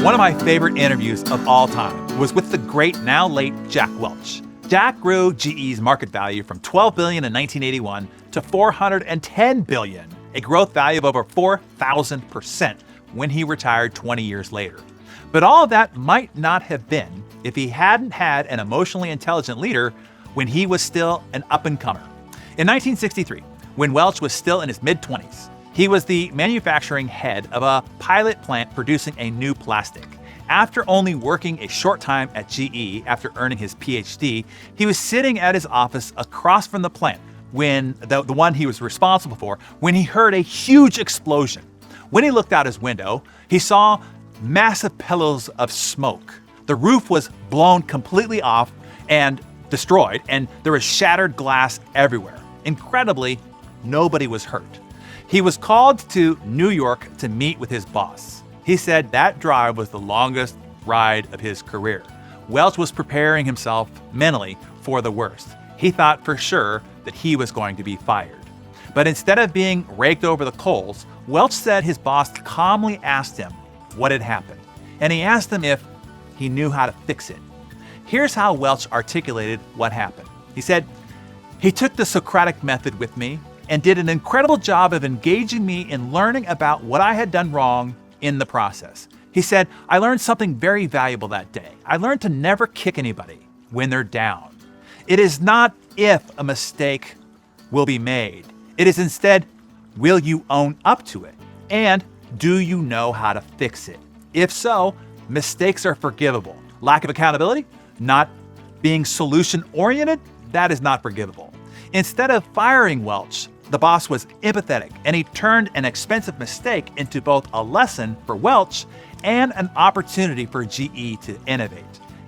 One of my favorite interviews of all time was with the great, now late Jack Welch. Jack grew GE's market value from $12 billion in 1981 to $410 billion, a growth value of over 4,000% when he retired 20 years later. But all of that might not have been if he hadn't had an emotionally intelligent leader when he was still an up-and-comer. In 1963, when Welch was still in his mid-20s, he was the manufacturing head of a pilot plant producing a new plastic. After only working a short time at GE after earning his PhD, he was sitting at his office across from the plant, when the one he was responsible for, when he heard a huge explosion. When he looked out his window, he saw massive pillars of smoke. The roof was blown completely off and destroyed, and there was shattered glass everywhere. Incredibly, nobody was hurt. He was called to New York to meet with his boss. He said that drive was the longest ride of his career. Welch was preparing himself mentally for the worst. He thought for sure that he was going to be fired. But instead of being raked over the coals, Welch said his boss calmly asked him what had happened, and he asked him if he knew how to fix it. Here's how Welch articulated what happened. He said, "He took the Socratic method with me and did an incredible job of engaging me in learning about what I had done wrong in the process." He said, "I learned something very valuable that day. I learned to never kick anybody when they're down. It is not if a mistake will be made. It is instead, will you own up to it? And do you know how to fix it? If so, mistakes are forgivable. Lack of accountability, not being solution-oriented, that is not forgivable." Instead of firing Welch, the boss was empathetic, and he turned an expensive mistake into both a lesson for Welch and an opportunity for GE to innovate.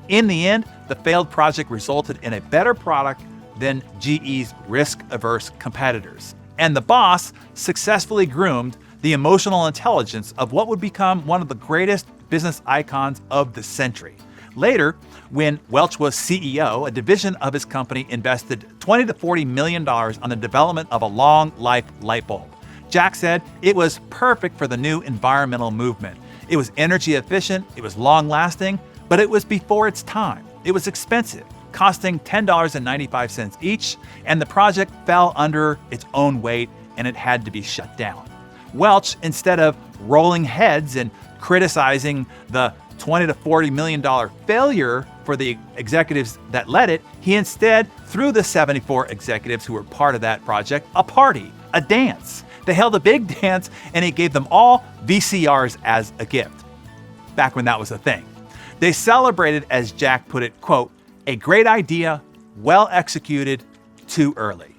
In the end, the failed project resulted in a better product than GE's risk-averse competitors. And the boss successfully groomed the emotional intelligence of what would become one of the greatest business icons of the century. Later, when Welch was CEO, a division of his company invested $20 to $40 million on the development of a long-life light bulb. Jack said it was perfect for the new environmental movement. It was energy efficient, it was long-lasting, but it was before its time. It was expensive, costing $10.95 each, and the project fell under its own weight and it had to be shut down. Welch, instead of rolling heads and criticizing the $20 to $40 million failure for the executives that led it, he instead threw the 74 executives who were part of that project a party, a dance. They held a big dance and he gave them all VCRs as a gift. Back when that was a thing. They celebrated, as Jack put it, quote, "a great idea, well executed, too early."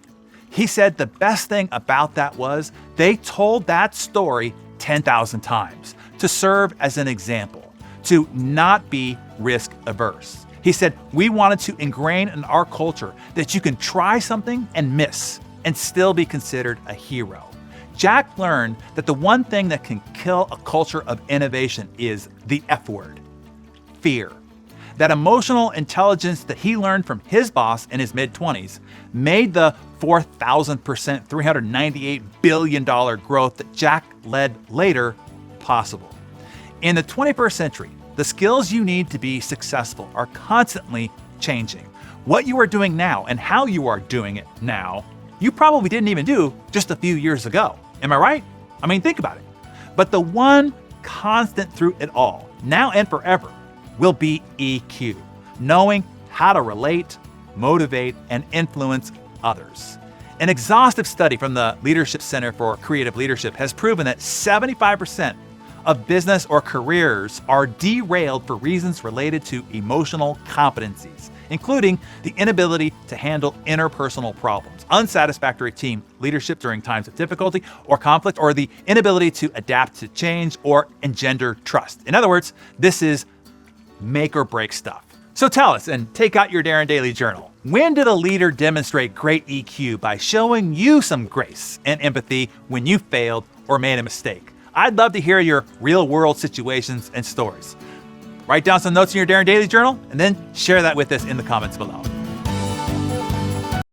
He said the best thing about that was they told that story 10,000 times to serve as an example, to not be risk averse. He said, "We wanted to ingrain in our culture that you can try something and miss and still be considered a hero." Jack learned that the one thing that can kill a culture of innovation is the F word, fear. That emotional intelligence that he learned from his boss in his mid-20s made the 4,000%, $398 billion growth that Jack led later possible. In the 21st century, the skills you need to be successful are constantly changing. What you are doing now and how you are doing it now, you probably didn't even do just a few years ago. Am I right? I mean, think about it. But the one constant through it all, now and forever, will be EQ, knowing how to relate, motivate, and influence others. An exhaustive study from the Leadership Center for Creative Leadership has proven that 75% of business or careers are derailed for reasons related to emotional competencies, including the inability to handle interpersonal problems, unsatisfactory team leadership during times of difficulty or conflict, or the inability to adapt to change or engender trust. In other words, this is make or break stuff. So tell us and take out your Darren Daily Journal. When did a leader demonstrate great EQ by showing you some grace and empathy when you failed or made a mistake? I'd love to hear your real-world situations and stories. Write down some notes in your Darren Daily Journal and then share that with us in the comments below.